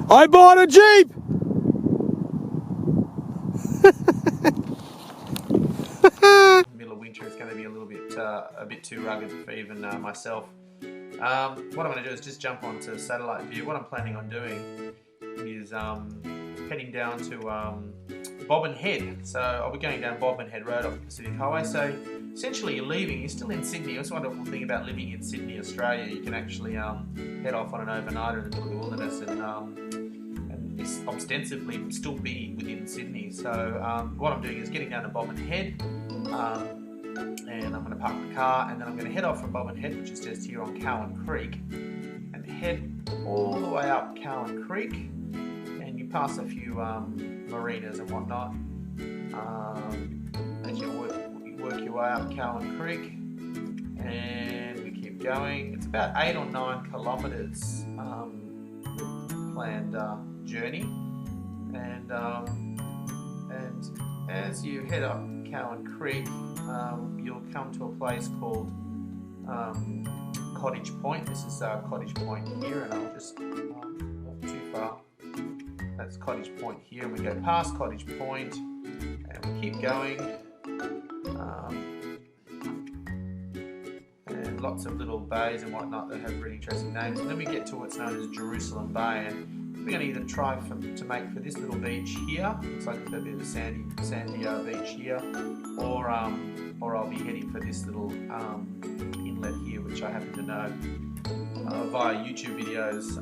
I bought a Jeep! Middle of winter, it's going to be a bit too rugged for even myself. What I'm going to do is just jump onto satellite view. What I'm planning on doing is heading down to Bobbin Head. So I'll be going down Bobbin Head Road off the Pacific Highway. So essentially you're still in Sydney. That's one wonderful thing about living in Sydney, Australia. You can actually head off on an overnighter in the middle of the wilderness and ostensibly still be within Sydney. So what I'm doing is getting down to Bobbin Head, and I'm going to park the car, and then I'm going to head off from Bobbin Head, which is just here on Cowan Creek, and head all the way up Cowan Creek, and you pass a few marinas and whatnot as you work your way up Cowan Creek, and we keep going. It's about 8 or 9 kilometres planned journey, and as you head up Cowan Creek, you'll come to a place called Cottage Point. This is Cottage Point here, and I'll just not too far. That's Cottage Point here, and we go past Cottage Point, and we keep going, and lots of little bays and whatnot that have really interesting names. And then we get to what's known as Jerusalem Bay, and we're going to either try to make for this little beach here. Looks like it's a bit of a sandy beach here, or I'll be heading for this little inlet here, which I happen to know via YouTube videos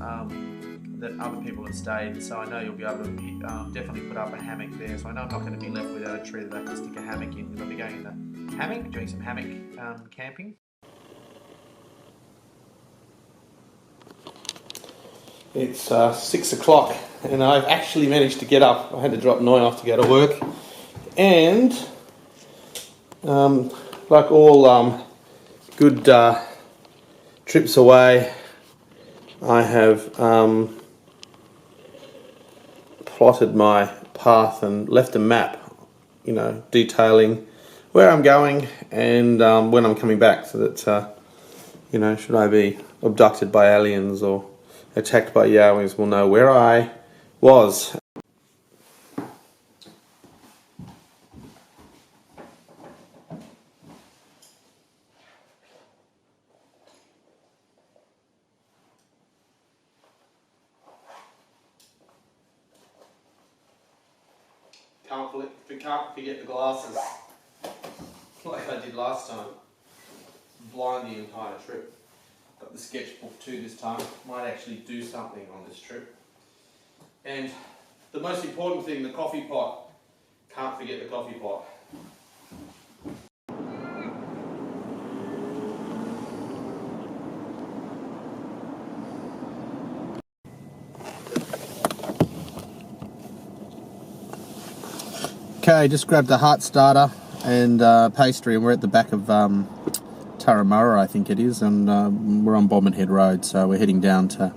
that other people have stayed. So I know you'll be able to definitely put up a hammock there. So I know I'm not going to be left without a tree that I can stick a hammock in. I'll be going in the hammock, doing some hammock camping. It's 6 o'clock, and I've actually managed to get up. I had to drop Noy off to go to work, and like all good trips away, I have plotted my path and left a map, detailing where I'm going and when I'm coming back, so that should I be abducted by aliens or attacked by Yowies, will know where I was. Can't forget the glasses, like I did last time. Blind the entire trip. Got the sketchbook too this time. Might actually do something on this trip. And the most important thing, the coffee pot. Can't forget the coffee pot. Okay, just grabbed a heart starter and pastry, and we're at the back of Turramurra, I think it is, and we're on Bobbin Head Road, so we're heading down to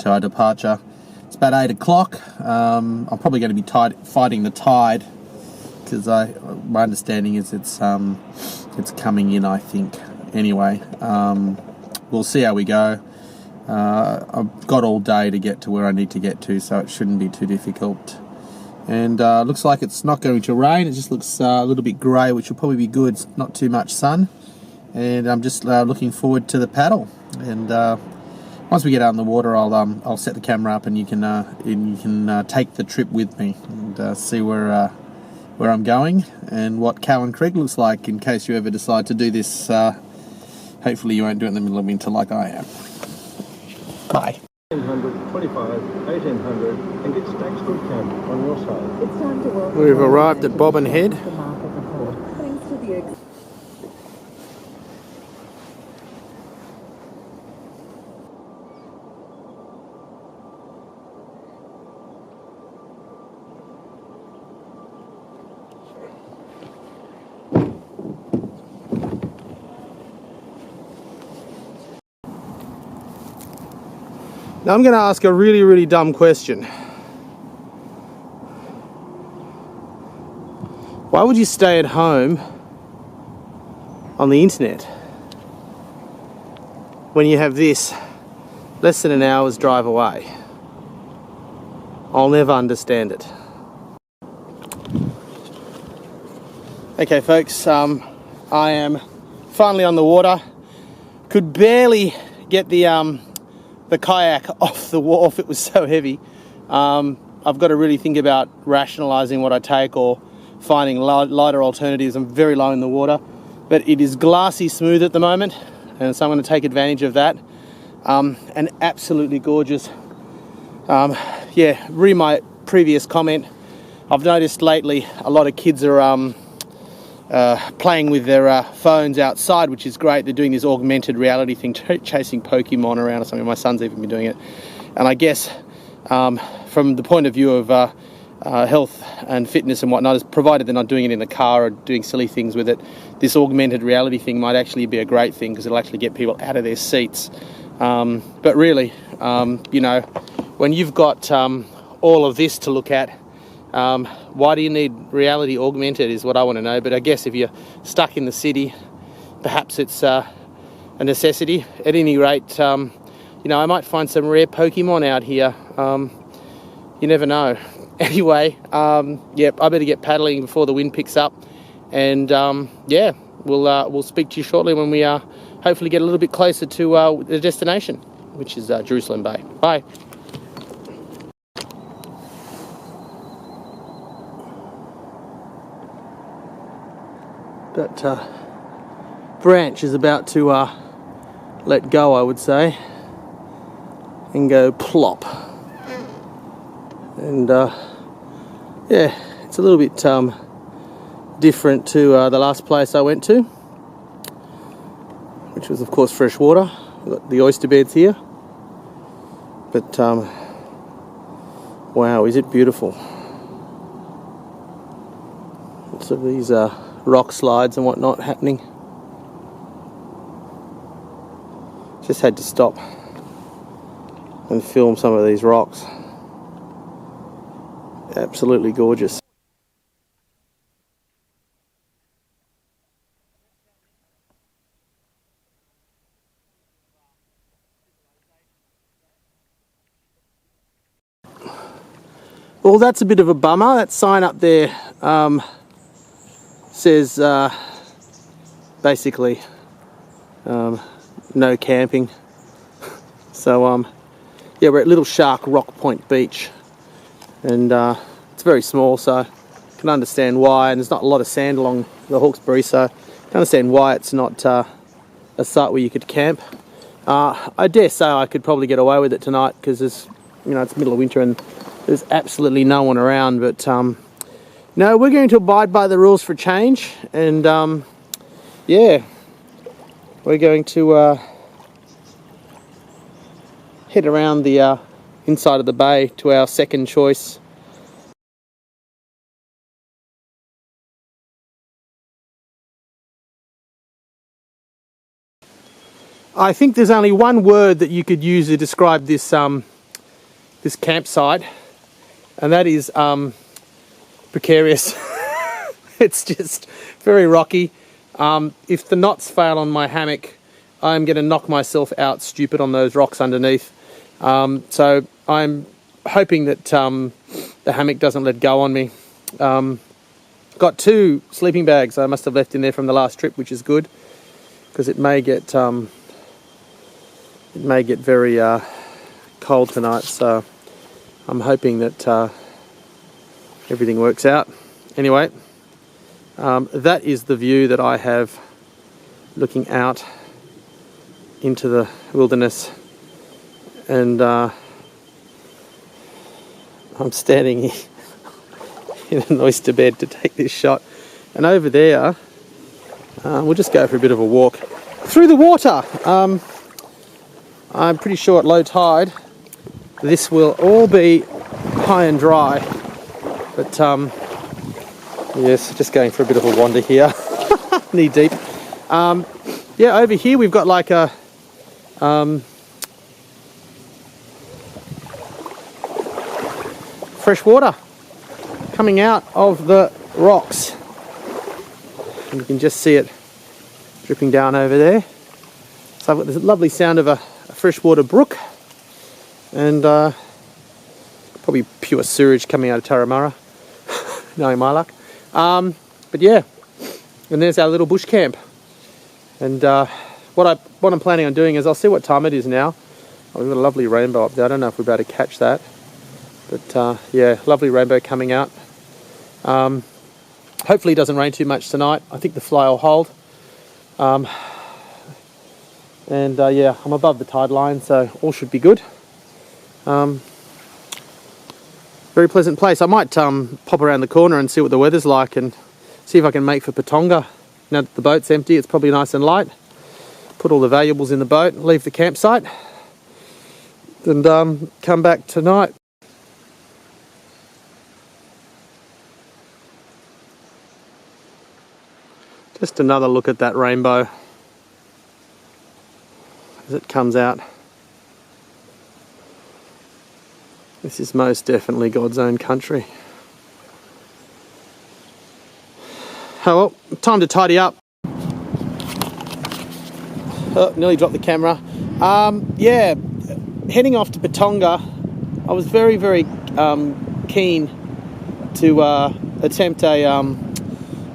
our departure. It's about 8 o'clock. I'm probably going to be fighting the tide, because my understanding is it's coming in, I think. Anyway, we'll see how we go. I've got all day to get to where I need to get to, so it shouldn't be too difficult. And looks like it's not going to rain. It just looks a little bit grey, which will probably be good. It's not too much sun. And I'm just looking forward to the paddle. And once we get out in the water, I'll set the camera up, and you can take the trip with me and see where I'm going and what Cowan Creek looks like, in case you ever decide to do this. Hopefully you won't do it in the middle of winter like I am. Bye. 1825, 1800, and get Stagswood Camp on your side. It's time to welcome. We've arrived at Bobbin Head. The market report. Thanks to the Now I'm going to ask a really, really dumb question. Why would you stay at home on the internet when you have this less than an hour's drive away? I'll never understand it. Okay folks, I am finally on the water. Could barely get the kayak off the wharf, it was so heavy. I've got to really think about rationalising what I take or finding lighter alternatives. I'm very low in the water, but it is glassy smooth at the moment, and so I'm going to take advantage of that. And absolutely gorgeous. Yeah, re my previous comment, I've noticed lately a lot of kids are playing with their phones outside, which is great. They're doing this augmented reality thing, chasing Pokemon around or something. My son's even been doing it. And I guess from the point of view of health and fitness and whatnot, provided they're not doing it in the car or doing silly things with it, this augmented reality thing might actually be a great thing because it'll actually get people out of their seats. But really, you know, when you've got all of this to look at, why do you need reality augmented is what I want to know. But I guess if you're stuck in the city, perhaps it's a necessity. At any rate, you know, I might find some rare Pokemon out here. You never know. Anyway, yep, I better get paddling before the wind picks up. And yeah, we'll speak to you shortly when we hopefully get a little bit closer to the destination, which is Jerusalem Bay. Bye. That branch is about to let go, I would say, and go plop. And yeah, it's a little bit different to the last place I went to, which was of course fresh water. We've got the oyster beds here, but wow, is it beautiful. Lots of these rock slides and whatnot happening. Just had to stop and film some of these rocks. Absolutely gorgeous. Well, that's a bit of a bummer. That sign up there says basically no camping. So yeah, we're at Little Shark Rock Point Beach, and it's very small, so I can understand why. And there's not a lot of sand along the Hawkesbury, so I can understand why it's not a site where you could camp. I dare say I could probably get away with it tonight because it's, you know, it's middle of winter and there's absolutely no one around. But no, we're going to abide by the rules for change, and yeah, we're going to head around the inside of the bay to our second choice. I think there's only one word that you could use to describe this this campsite, and that is precarious. It's just very rocky. If the knots fail on my hammock, I'm going to knock myself out stupid on those rocks underneath. So I'm hoping that the hammock doesn't let go on me. Got 2 sleeping bags I must have left in there from the last trip, which is good because it may get very cold tonight. So I'm hoping that everything works out. Anyway, that is the view that I have looking out into the wilderness, and I'm standing in an oyster bed to take this shot, and over there we'll just go for a bit of a walk through the water. I'm pretty sure at low tide this will all be high and dry, but yes, just going for a bit of a wander here. Knee deep. Yeah, over here we've got like a fresh water coming out of the rocks, and you can just see it dripping down over there. So I've got this lovely sound of a freshwater brook, and Probably pure sewage coming out of Turramurra, knowing my luck. But yeah, and there's our little bush camp. And what I'm planning on doing is I'll see what time it is now. Oh, we've got a lovely rainbow up there. I don't know if we're about to catch that. But yeah, lovely rainbow coming out. Hopefully it doesn't rain too much tonight. I think the fly will hold. And yeah, I'm above the tide line, so all should be good. Very pleasant place. I might pop around the corner and see what the weather's like and see if I can make for Patonga. Now that the boat's empty, it's probably nice and light. Put all the valuables in the boat, leave the campsite, and come back tonight. Just another look at that rainbow as it comes out. This is most definitely God's own country. Oh well, time to tidy up. Oh, nearly dropped the camera. Yeah, heading off to Patonga. I was very, very keen to attempt a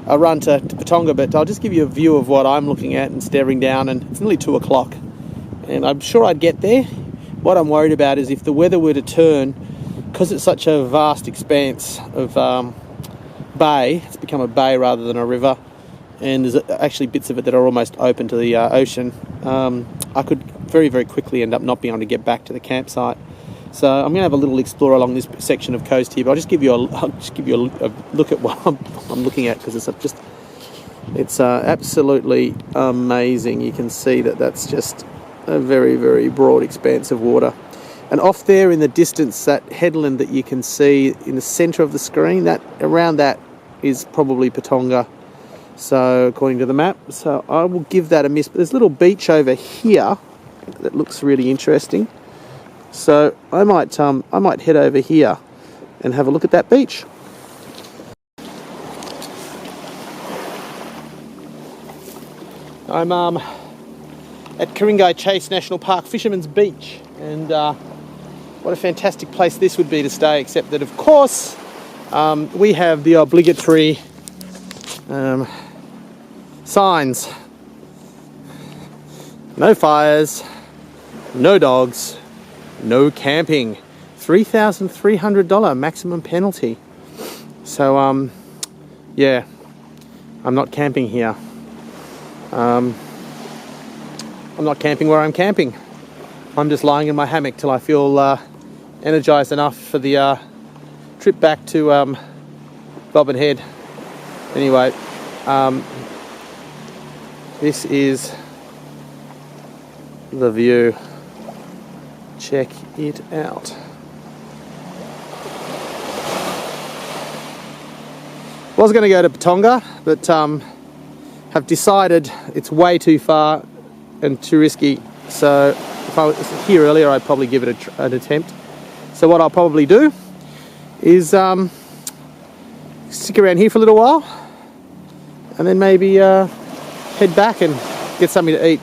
run to Patonga, but I'll just give you a view of what I'm looking at and staring down, and it's nearly 2 o'clock. And I'm sure I'd get there. What I'm worried about is if the weather were to turn, because it's such a vast expanse of bay, it's become a bay rather than a river, and there's actually bits of it that are almost open to the ocean. I could very, very quickly end up not being able to get back to the campsite. So I'm going to have a little explore along this section of coast here, but I'll just give you a look at what I'm looking at, because it's absolutely amazing. You can see that that's just a very, very broad expanse of water. And off there in the distance, that headland that you can see in the centre of the screen, that around that is probably Patonga. So according to the map, so I will give that a miss. But there's a little beach over here that looks really interesting. So I might head over here and have a look at that beach. I'm at Ku-ring-gai Chase National Park, Fisherman's Beach, and what a fantastic place this would be to stay, except that of course we have the obligatory signs: no fires, no dogs, no camping, $3,300 maximum penalty. So yeah, I'm not camping here. I'm not camping where I'm camping. I'm just lying in my hammock till I feel energized enough for the trip back to Bobbin Head. Anyway, this is the view. Check it out. Was going to go to Patonga, but have decided it's way too far and too risky. So if I was here earlier, I'd probably give it an attempt. So what I'll probably do is stick around here for a little while, and then maybe head back and get something to eat.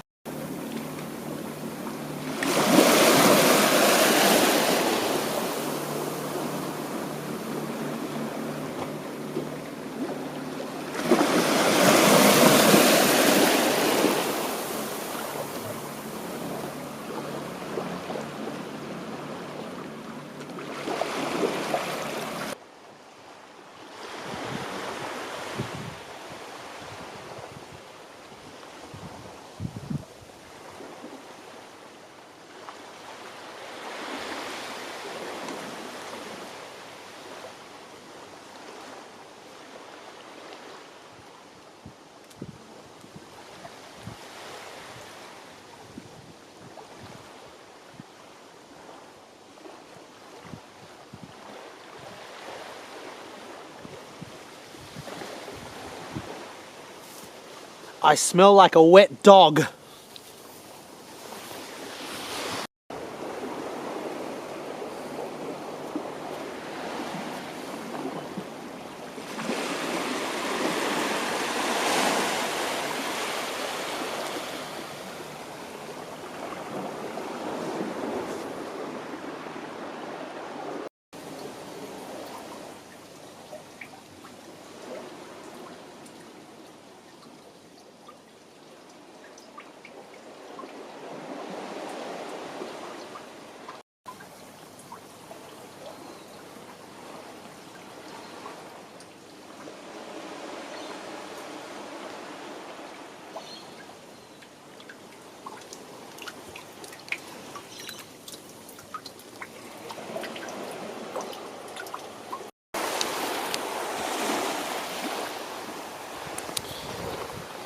I smell like a wet dog.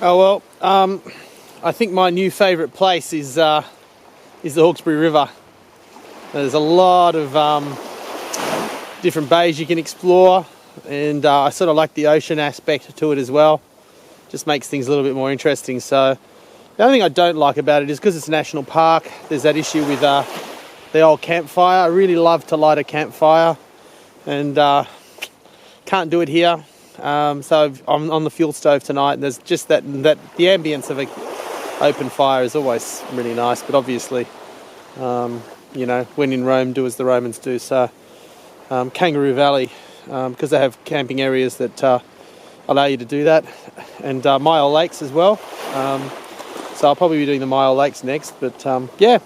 Oh well, I think my new favourite place is the Hawkesbury River. There's a lot of different bays you can explore, and I sort of like the ocean aspect to it as well. Just makes things a little bit more interesting. So the only thing I don't like about it is because it's a national park, there's that issue with the old campfire. I really love to light a campfire, and can't do it here. So I'm on the fuel stove tonight, and there's just that the ambience of an open fire is always really nice. But obviously, you know, when in Rome, do as the Romans do. So Kangaroo Valley, because they have camping areas that allow you to do that, and Mile Lakes as well. So I'll probably be doing the Mile Lakes next. But yeah,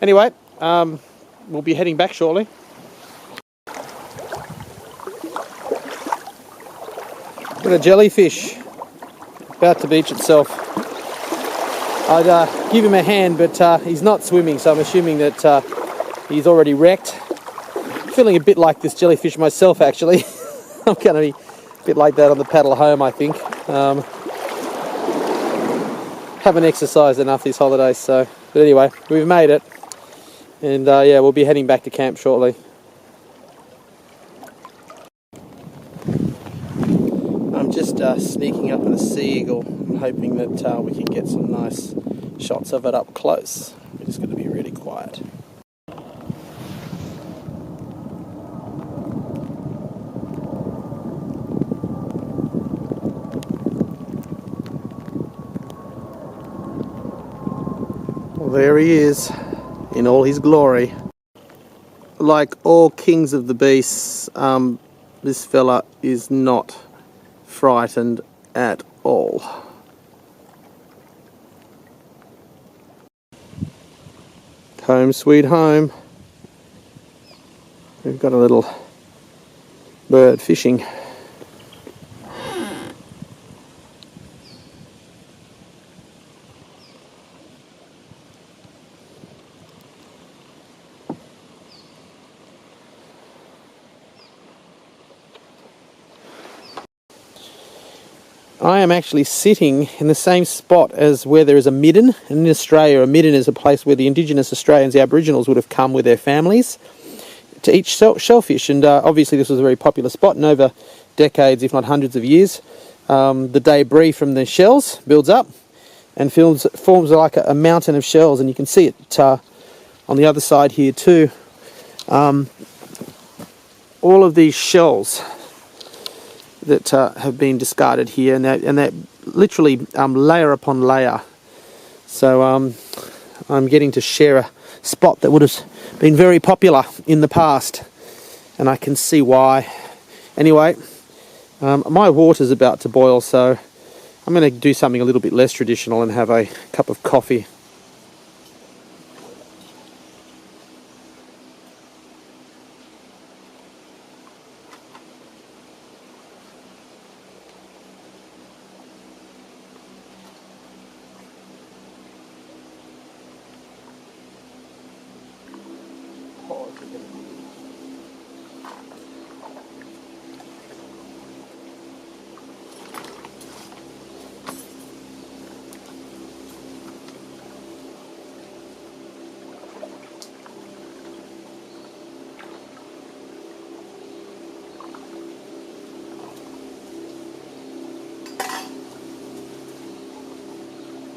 anyway, we'll be heading back shortly. Got a jellyfish about to beach itself. I'd give him a hand, but he's not swimming, so I'm assuming that he's already wrecked. Feeling a bit like this jellyfish myself, actually. I'm going to be a bit like that on the paddle home, I think. Haven't exercised enough these holidays, so. But anyway, we've made it, and yeah, we'll be heading back to camp shortly. I'm just sneaking up on a sea eagle. I'm hoping that we can get some nice shots of it up close. We're just going to be really quiet. Well, there he is in all his glory. Like all kings of the beasts, this fella is not frightened at all. Home sweet home. We've got a little bird fishing. I am actually sitting in the same spot as where there is a midden. And in Australia, a midden is a place where the Indigenous Australians, the Aboriginals, would have come with their families to eat shellfish. And obviously this was a very popular spot, and over decades, if not hundreds of years, the debris from the shells builds up and forms like a mountain of shells. And you can see it on the other side here too. All of these shells that have been discarded here, and they're literally layer upon layer. So I'm getting to share a spot that would have been very popular in the past, and I can see why. Anyway, my water's about to boil, so I'm going to do something a little bit less traditional and have a cup of coffee.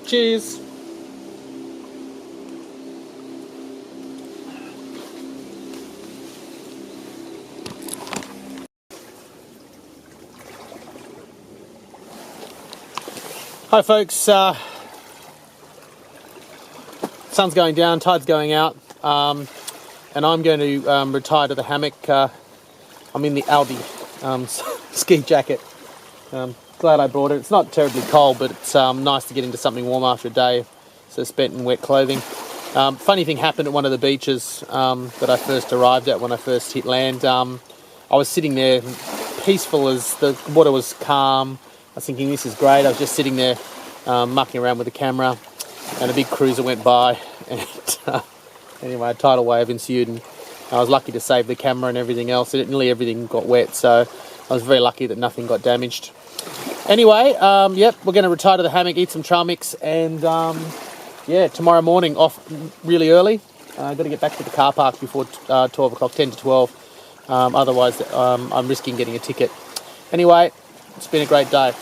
Cheers. Hi folks, sun's going down, tide's going out, and I'm going to retire to the hammock. I'm in the Aldi ski jacket. Glad I brought it. It's not terribly cold, but it's nice to get into something warm after a day so spent in wet clothing. Funny thing happened at one of the beaches that I first arrived at when I first hit land. I was sitting there peaceful as the water was calm. I was thinking, this is great. I was just sitting there mucking around with the camera, and a big cruiser went by, and anyway, a tidal wave ensued, and I was lucky to save the camera and everything else. Nearly everything got wet, so I was very lucky that nothing got damaged. Anyway, yep, we're going to retire to the hammock, eat some trail mix, and yeah, tomorrow morning off really early. Got to get back to the car park before 12 o'clock, 10 to 12. Otherwise, I'm risking getting a ticket. Anyway, it's been a great day.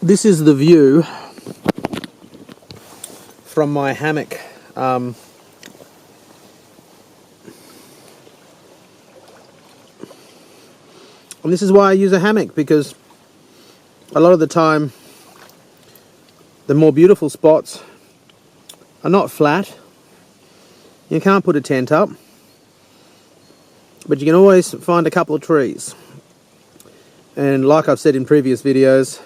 This is the view from my hammock. And this is why I use a hammock, because a lot of the time the more beautiful spots are not flat. You can't put a tent up, but you can always find a couple of trees. And like I've said in previous videos,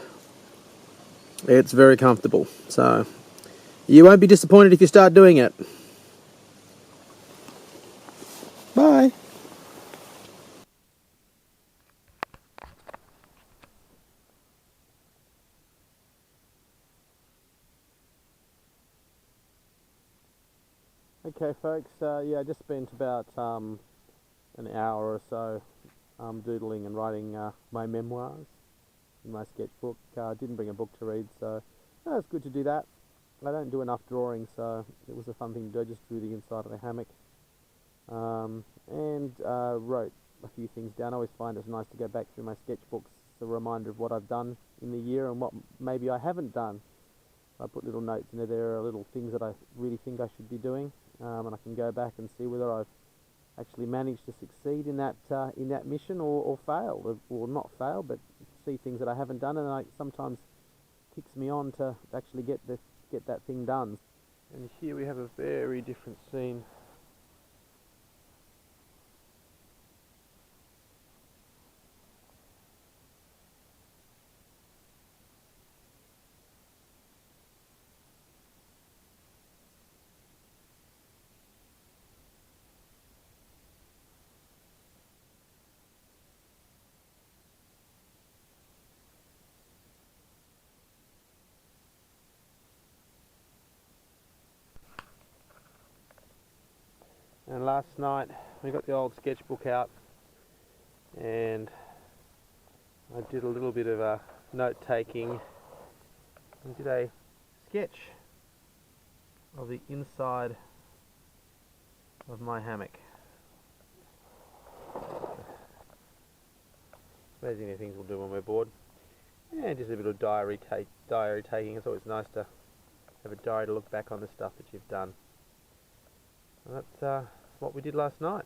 it's very comfortable. So you won't be disappointed if you start doing it. Bye. Okay folks, yeah, I just spent about an hour or so doodling and writing my memoirs in my sketchbook. Didn't bring a book to read, so it's good to do that. I don't do enough drawing, so it was a fun thing to do. I just drew the inside of the hammock and wrote a few things down. I always find it's nice to go back through my sketchbooks. It's a reminder of what I've done in the year and what maybe I haven't done. I put little notes in there, little things that I really think I should be doing, and I can go back and see whether I've actually managed to succeed in that mission or fail, or not fail, but see things that I haven't done, and it sometimes kicks me on to actually get that thing done. And here we have a very different scene. And last night we got the old sketchbook out and I did a little bit of note taking and did a sketch of the inside of my hammock. Amazing the things we'll do when we're bored. And just a bit of diary taking. It's always nice to have a diary to look back on the stuff that you've done. And that's what we did last night.